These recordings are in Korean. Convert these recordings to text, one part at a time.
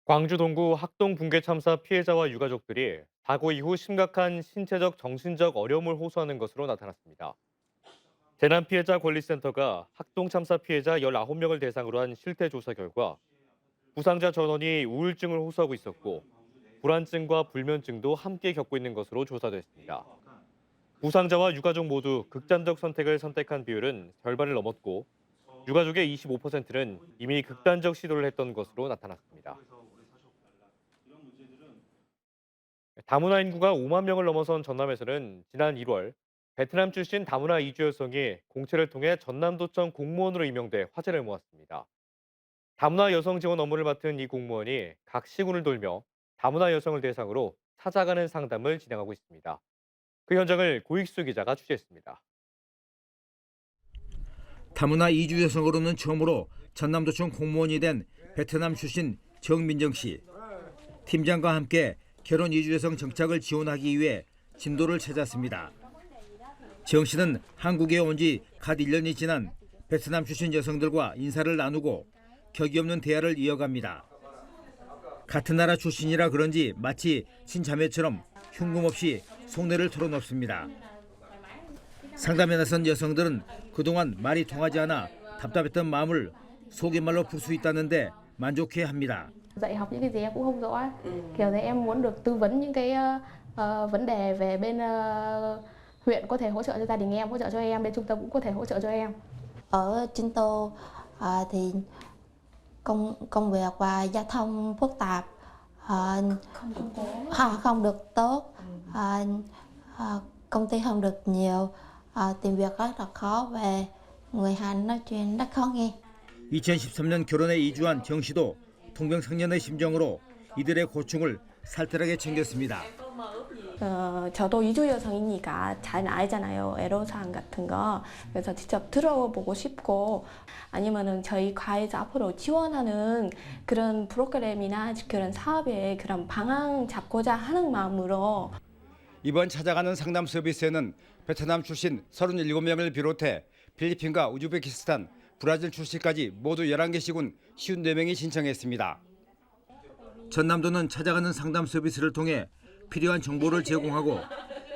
광주 동구 학동 붕괴 참사 피해자와 유가족들이 사고 이후 심각한 신체적 정신적 어려움을 호소하는 것으로 나타났습니다. 재난 피해자 권리센터가 학동 참사 피해자 19명을 대상으로 한 실태 조사 결과 부상자 전원이 우울증을 호소하고 있었고 불안증과 불면증도 함께 겪고 있는 것으로 조사됐습니다. 부상자와 유가족 모두 극단적 선택을 선택한 비율은 절반을 넘었고 유가족의 25%는 이미 극단적 시도를 했던 것으로 나타났습니다. 다문화 인구가 5만 명을 넘어선 전남에서는 지난 1월 베트남 출신 다문화 이주 여성이 공채를 통해 전남도청 공무원으로 임명돼 화제를 모았습니다. 다문화 여성 지원 업무를 맡은 이 공무원이 각 시군을 돌며 다문화 여성을 대상으로 찾아가는 상담을 진행하고 있습니다. 그 현장을 고익수 기자가 취재했습니다. 다문화 이주 여성으로는 처음으로 전남도청 공무원이 된 베트남 출신 정민정 씨. 팀장과 함께 결혼 이주 여성 정착을 지원하기 위해 진도를 찾았습니다. 정 씨는 한국에 온 지 갓 1년이 지난 베트남 출신 여성들과 인사를 나누고 격이 없는 대화를 이어갑니다. 같은 나라 출신이라 그런지 마치 친자매처럼 흉금없이 속내를 털어놓습니다. 상담에 나선 여성들은 그동안 말이 통하지 않아 답답했던 마음을 속임말로 풀 수 있다는데 만족해합니다. Dạy học những cái gì em cũng không rõ. Kiểu thế em muốn được tư vấn những cái vấn đề về bên huyện có thể hỗ trợ cho gia đình em, hỗ trợ cho em, bên trung tâm cũng có thể hỗ trợ cho em. Ở Chính Tô thì công việc và giao thông phức tạp, không được tốt, công ty không được nhiều, tìm việc rất là khó về người Hàn nói chuyện rất khó nghe. 2013년 결혼해 이주한 정 씨도 동병상련의 심정으로 이들의 고충을 살뜰하게 챙겼습니다. 저도 이주 여성이니까 잘 알잖아요. 애로사항 같은 거. 그래서 직접 들어보고 싶고 아니면은 저희 과에서 앞으로 지원하는 그런 프로그램이나 그런 사업에 그런 방향 잡고자 하는 마음으로 이번 찾아가는 상담 서비스에는 베트남 출신 37명을 비롯해 필리핀과 우즈베키스탄, 브라질 출신까지 모두 11개 시군 54명이 신청했습니다. 전남도는 찾아가는 상담 서비스를 통해 필요한 정보를 제공하고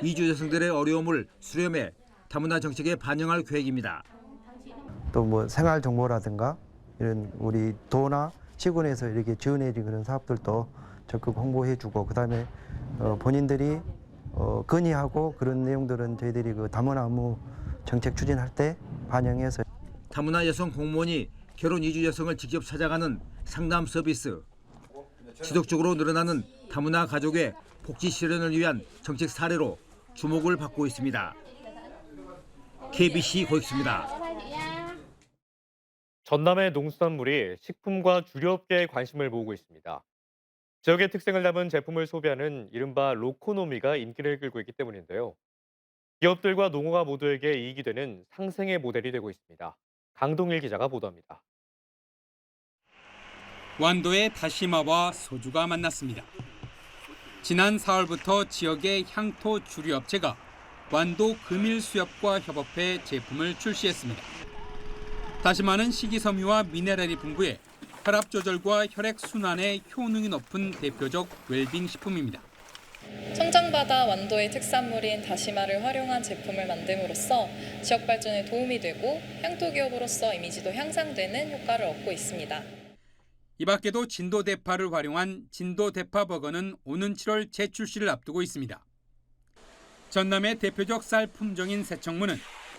이주 여성들의 어려움을 수렴해 다문화 정책에 반영할 계획입니다. 또 뭐 생활 정보라든가 이런 우리 도나 시군에서 이렇게 지원해준 그런 사업들도 적극 홍보해주고 그다음에 본인들이 건의하고 그런 내용들은 저희들이 그 다문화 업무 정책 추진할 때 반영해서 다문화 여성 공무원이 결혼 이주 여성을 직접 찾아가는 상담 서비스. 지속적으로 늘어나는 다문화 가족의 복지 실현을 위한 정책 사례로 주목을 받고 있습니다. KBC 고익수입니다. 전남의 농수산물이 식품과 주류업계의 관심을 모으고 있습니다. 지역의 특색을 담은 제품을 소비하는 이른바 로코노미가 인기를 끌고 있기 때문인데요. 기업들과 농어가 모두에게 이익이 되는 상생의 모델이 되고 있습니다. 강동일 기자가 보도합니다. 완도의 다시마와 소주가 만났습니다. 지난 4월부터 지역의 향토 주류업체가 완도 금일수협과 협업해 제품을 출시했습니다. 다시마는 식이섬유와 미네랄이 풍부해 혈압 조절과 혈액 순환에 효능이 높은 대표적 웰빙 식품입니다. 청정바다 완도의 특산물인 다시마를 활용한 제품을 만듦으로써 지역 발전에 도움이 되고 향토 기업으로서 이미지도 향상되는 효과를 얻고 있습니다. 이 밖에도 진도 대파를 활용한 진도 대파 버거는 오는 7월 재출시를 앞두고 있습니다. 전남의 대표적 쌀 품종인 새청무는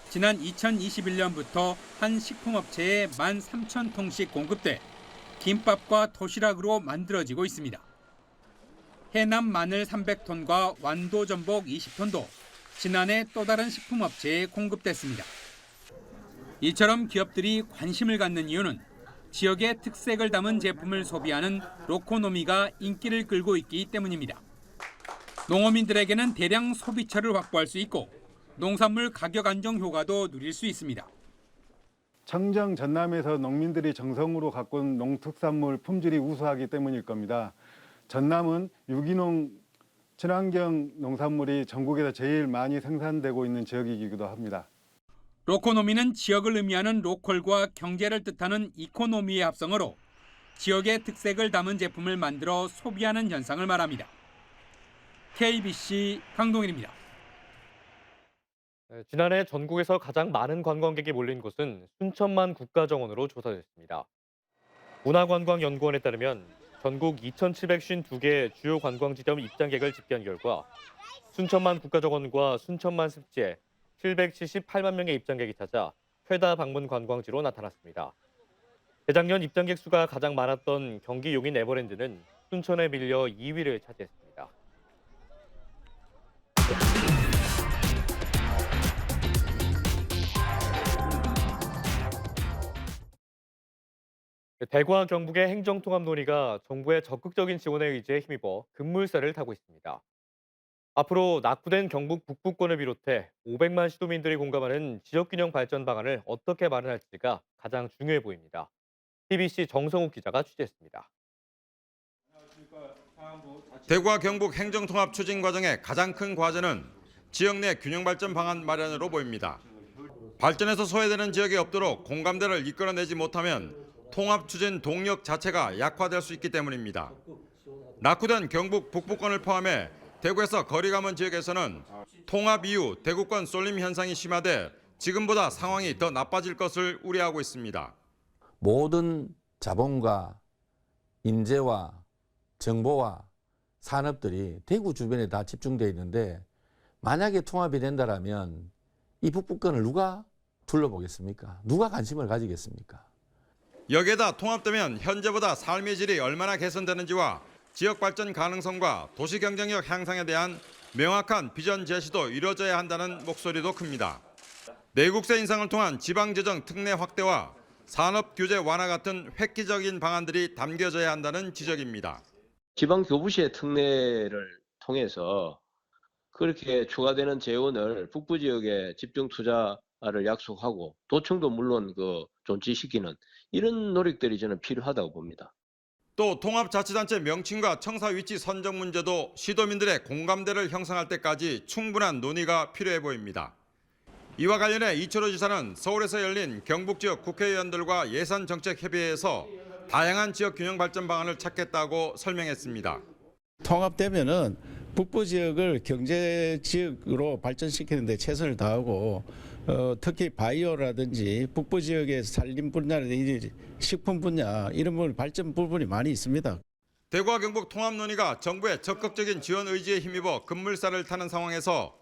지난 2021년부터 한 식품업체에 13,000통씩 공급돼 김밥과 도시락으로 만들어지고 있습니다. 해남 마늘 300톤과 완도 전복 20톤도 지난해 또 다른 식품업체에 공급됐습니다. 이처럼 기업들이 관심을 갖는 이유는 지역의 특색을 담은 제품을 소비하는 로코노미가 인기를 끌고 있기 때문입니다. 농어민들에게는 대량 소비처를 확보할 수 있고 농산물 가격 안정 효과도 누릴 수 있습니다. 청정 전남에서 농민들이 정성으로 가꾼 농특산물 품질이 우수하기 때문일 겁니다. 전남은 유기농 친환경 농산물이 전국에서 제일 많이 생산되고 있는 지역이기도 합니다. 로코노미는 지역을 의미하는 로컬과 경제를 뜻하는 이코노미의 합성어로 지역의 특색을 담은 제품을 만들어 소비하는 현상을 말합니다. KBC 강동일입니다. 지난해 전국에서 가장 많은 관광객이 몰린 곳은 순천만 국가정원으로 조사됐습니다. 문화관광연구원에 따르면 전국 2,752개 주요 관광지점 입장객을 집계한 결과 순천만 국가정원과 순천만 습지에 778만 명의 입장객이 찾아 최다 방문 관광지로 나타났습니다. 재작년 입장객 수가 가장 많았던 경기 용인 에버랜드는 순천에 밀려 2위를 차지했습니다. 대구와 경북의 행정통합 논의가 정부의 적극적인 지원에 의지해 힘입어 급물살을 타고 있습니다. 앞으로 낙후된 경북 북부권을 비롯해 500만 시도민들이 공감하는 지역균형 발전 방안을 어떻게 마련할지가 가장 중요해 보입니다. TBC 정성욱 기자가 취재했습니다. 대구와 경북 행정통합 추진 과정의 가장 큰 과제는 지역 내 균형 발전 방안 마련으로 보입니다. 발전에서 소외되는 지역이 없도록 공감대를 이끌어내지 못하면 통합 추진 동력 자체가 약화될 수 있기 때문입니다. 낙후된 경북 북부권을 포함해 대구에서 거리 감은 지역에서는 통합 이후 대구권 쏠림 현상이 심화돼 지금보다 상황이 더 나빠질 것을 우려하고 있습니다. 모든 자본과 인재와 정보와 산업들이 대구 주변에 다 집중되어 있는데 만약에 통합이 된다면 이 북부권을 누가 둘러보겠습니까? 누가 관심을 가지겠습니까? 여기에다 통합되면 현재보다 삶의 질이 얼마나 개선되는지와 지역 발전 가능성과 도시 경쟁력 향상에 대한 명확한 비전 제시도 이루어져야 한다는 목소리도 큽니다. 내국세 인상을 통한 지방재정 특례 확대와 산업 규제 완화 같은 획기적인 방안들이 담겨져야 한다는 지적입니다. 지방교부시의 특례를 통해서 그렇게 추가되는 재원을 북부 지역에 집중 투자를 약속하고 도청도 물론 존치시키는 이런 노력들이 저는 필요하다고 봅니다. 또 통합자치단체 명칭과 청사 위치 선정 문제도 시도민들의 공감대를 형성할 때까지 충분한 논의가 필요해 보입니다. 이와 관련해 이철호 지사는 서울에서 열린 경북 지역 국회의원들과 예산정책협의회에서 다양한 지역 균형 발전 방안을 찾겠다고 설명했습니다. 통합되면은 북부 지역을 경제 지역으로 발전시키는 데 최선을 다하고 특히 바이오라든지 북부 지역의 산림 분야라든지 식품 분야 이런 부분 발전 부분이 많이 있습니다. 대구와 경북 통합 논의가 정부의 적극적인 지원 의지에 힘입어 급물살을 타는 상황에서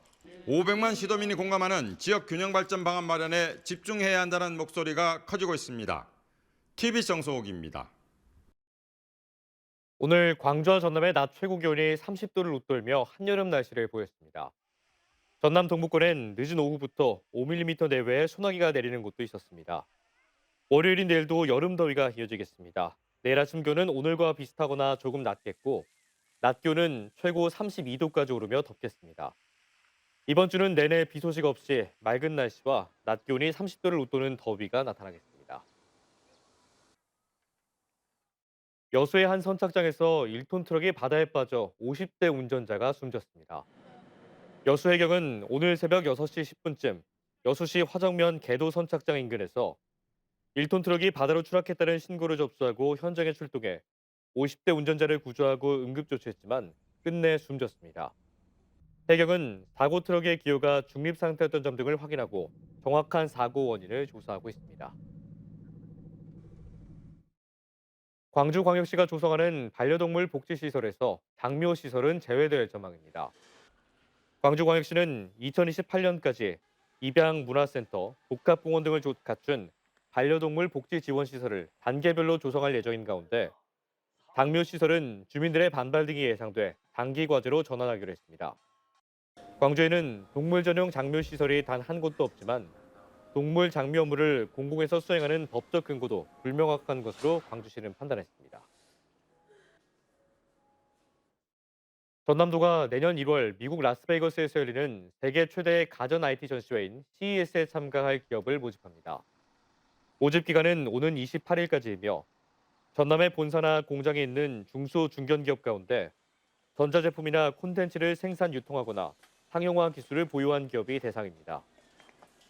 500만 시도민이 공감하는 지역 균형 발전 방안 마련에 집중해야 한다는 목소리가 커지고 있습니다. TBC 정소옥입니다. 오늘 광주와 전남의 낮 최고 기온이 30도를 웃돌며 한여름 날씨를 보였습니다. 전남 동부권엔 늦은 오후부터 5mm 내외의 소나기가 내리는 곳도 있었습니다. 월요일인 내일도 여름 더위가 이어지겠습니다. 내일 아침 기온은 오늘과 비슷하거나 조금 낮겠고 낮 기온은 최고 32도까지 오르며 덥겠습니다. 이번 주는 내내 비 소식 없이 맑은 날씨와 낮 기온이 30도를 웃도는 더위가 나타나겠습니다. 여수의 한 선착장에서 1톤 트럭이 바다에 빠져 50대 운전자가 숨졌습니다. 여수 해경은 오늘 새벽 6시 10분쯤 여수시 화정면 개도 선착장 인근에서 1톤 트럭이 바다로 추락했다는 신고를 접수하고 현장에 출동해 50대 운전자를 구조하고 응급조치했지만 끝내 숨졌습니다. 해경은 사고 트럭의 기어가 중립 상태였던 점 등을 확인하고 정확한 사고 원인을 조사하고 있습니다. 광주광역시가 조성하는 반려동물 복지시설에서 장묘시설은 제외될 전망입니다. 광주광역시는 2028년까지 입양문화센터, 복합공원 등을 갖춘 반려동물 복지지원시설을 단계별로 조성할 예정인 가운데 장묘시설은 주민들의 반발 등이 예상돼 단기 과제로 전환하기로 했습니다. 광주에는 동물 전용 장묘시설이 단 한 곳도 없지만 동물 장묘 업무를 공공에서 수행하는 법적 근거도 불명확한 것으로 광주시는 판단했습니다. 전남도가 내년 1월 미국 라스베이거스에서 열리는 세계 최대의 가전 IT 전시회인 CES에 참가할 기업을 모집합니다. 모집 기간은 오는 28일까지이며 전남의 본사나 공장이 있는 중소 중견기업 가운데 전자제품이나 콘텐츠를 생산 유통하거나 상용화 기술을 보유한 기업이 대상입니다.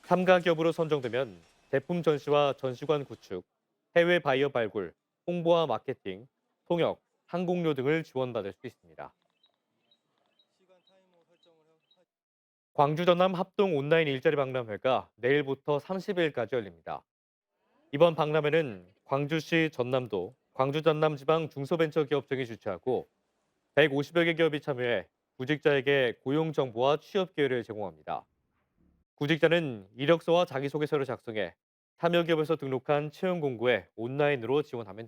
참가 기업으로 선정되면 제품 전시와 전시관 구축, 해외 바이어 발굴, 홍보와 마케팅, 통역, 항공료 등을 지원받을 수 있습니다. 광주 전남 합동 온라인 일자리 박람회가 내일부터 30일까지 열립니다. 이번 박람회는 광주시 전남도, 광주 전남 지방 중소벤처기업청이 주최하고 150여 개 기업이 참여해 구직자에게 고용 정보와 취업 기회를 제공합니다. 구직자는 이력서와 자기소개서를 작성해 참여 기업에서 등록한 채용 공고에 온라인으로 지원하면 됩니다.